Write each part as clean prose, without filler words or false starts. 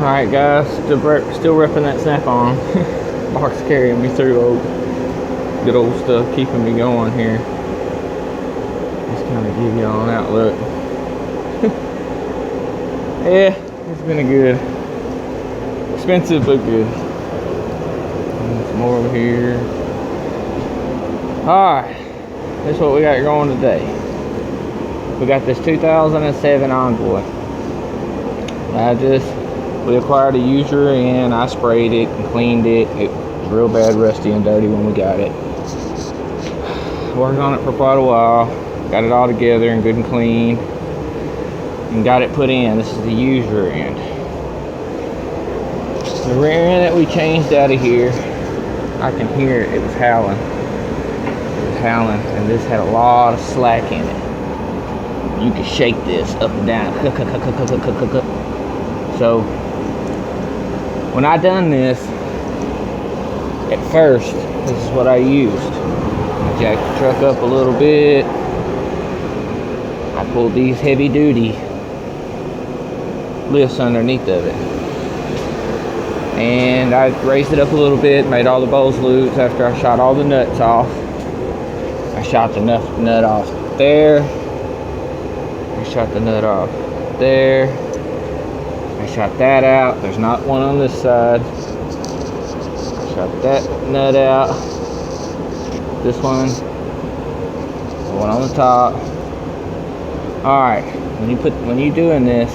Alright guys, still repping that snap-on. Box carrying me through good old stuff, keeping me going here. Just kind of give y'all an outlook. Yeah, it's been a good, expensive but good. And some more over here. Alright, that's what we got going today. We got this 2007 Envoy. We acquired a user and I sprayed it and cleaned it. It was real bad, rusty and dirty when we got it. Worked on it for quite a while. Got it all together and good and clean. And got it put in. This is the used rear end. The rear end that we changed out of here, I can hear it was howling. It was howling, and this had a lot of slack in it. You can shake this up and down. So when I done this, at first, this is what I used. I jacked the truck up a little bit. I pulled these heavy duty lifts underneath of it. And I raised it up a little bit, made all the bolts loose after I shot all the nuts off. I shot the nut off there. I shot the nut off there. I shot that out. There's not one on this side. I shot that nut out. This one. The one on the top. Alright, when you're doing this,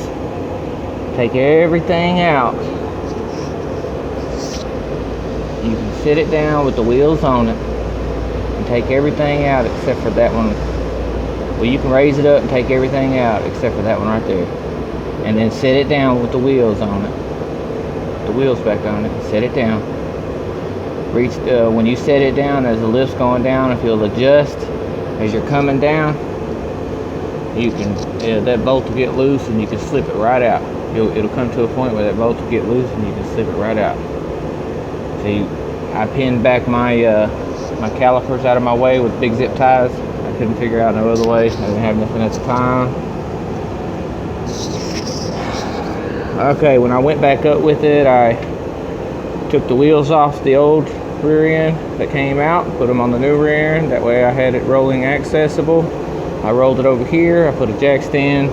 take everything out. You can sit it down with the wheels on it and take everything out except for that one. Well, you can raise it up and take everything out except for that one right there. And then set it down with the wheels on it. The wheels back on it. Set it down. When you set it down, as the lift's going down, if you'll adjust as you're coming down, you can that bolt will get loose and you can slip it right out. It'll come to a point where that bolt will get loose and you can slip it right out. See, I pinned back my my calipers out of my way with big zip ties. I couldn't figure out no other way. I didn't have nothing at the time. Okay, when I went back up with it, I took the wheels off the old rear end that came out, put them on the new rear end. That way I had it rolling accessible. I rolled it over here. I put a jack stand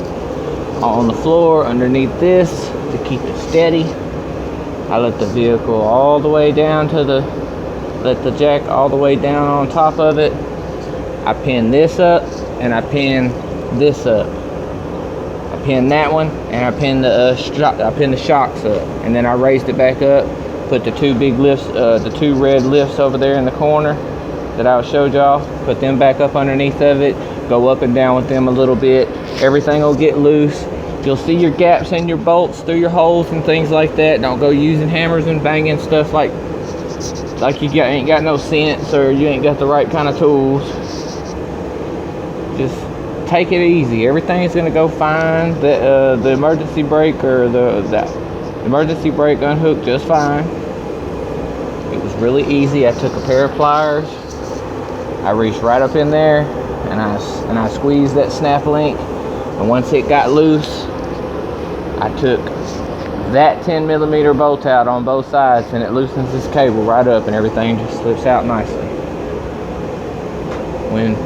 on the floor underneath this to keep it steady. I let the vehicle all the way down to let the jack all the way down on top of it. I pinned this up and I pinned this up. I pinned that one and I pinned the shocks up, and then I raised it back up. Put the two big lifts, the two red lifts over there in the corner that I showed y'all. Put them back up underneath of it. Go up and down with them a little bit. Everything will get loose. You'll see your gaps in your bolts through your holes and things like that. Don't go using hammers and banging stuff like you ain't got no sense or you ain't got the right kind of tools. Just take it easy. Everything's gonna go fine. The emergency brake or the emergency brake unhooked just fine. It was really easy. I took a pair of pliers. I reached right up in there and I squeezed that snap link. And once it got loose, I took that 10mm bolt out on both sides and it loosens this cable right up and everything just slips out nicely. When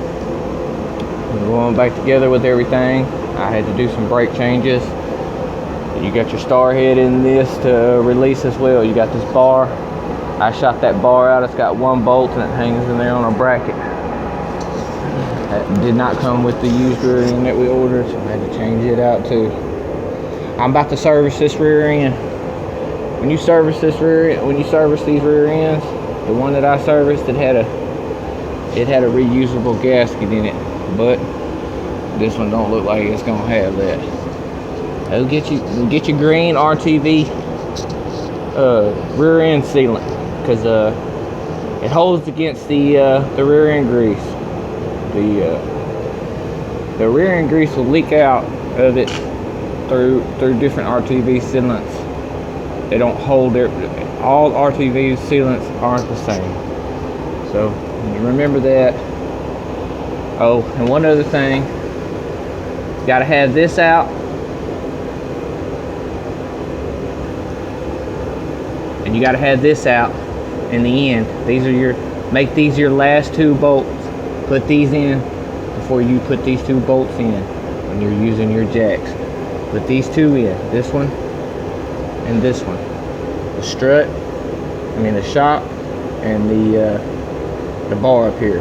we're going back together with everything, I had to do some brake changes. You got your star head in this to release as well. You got this bar. I shot that bar out. It's got one bolt and it hangs in there on a bracket. That did not come with the used rear end that we ordered, so I had to change it out too. I'm about to service this rear end. When you service these rear ends, the one that I serviced, it had a reusable gasket in it, but this one don't look like it's gonna have that. It'll get your green RTV rear end sealant, because it holds against the rear end grease. The rear end grease will leak out of it through different RTV sealants. They don't hold all RTV sealants aren't the same. So remember that. Oh, and one other thing, gotta have this out and you got to have this out in the end. These are your, make these your last 2 bolts. Put these in before you put these 2 bolts in when you're using your jacks. Put these 2 in, this one and this one. The strut, I mean the shock, and the bar up here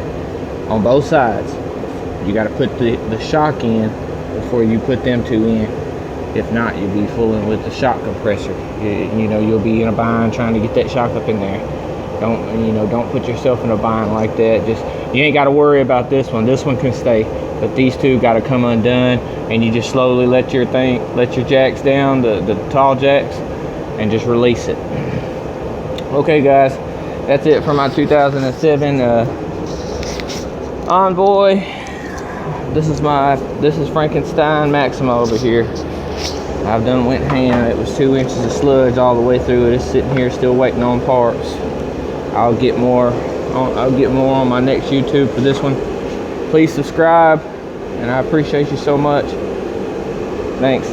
on both sides. You got to put the shock in before you put them 2 in. If not, you'll be fooling with the shock compressor. You know, you'll be in a bind trying to get that shock up in there. Don't put yourself in a bind like that. Just, you ain't got to worry about this one. This one can stay, but these 2 got to come undone, and you just slowly let your jacks down, the tall jacks, and just release it. Okay, guys, that's it for my 2007 Envoy. This is Frankenstein Maxima over here. I've done went ham. It was 2 inches of sludge all the way through it. It's sitting here still waiting on parts. I'll get more on my next YouTube for this one. Please subscribe, and I appreciate you so much. Thanks.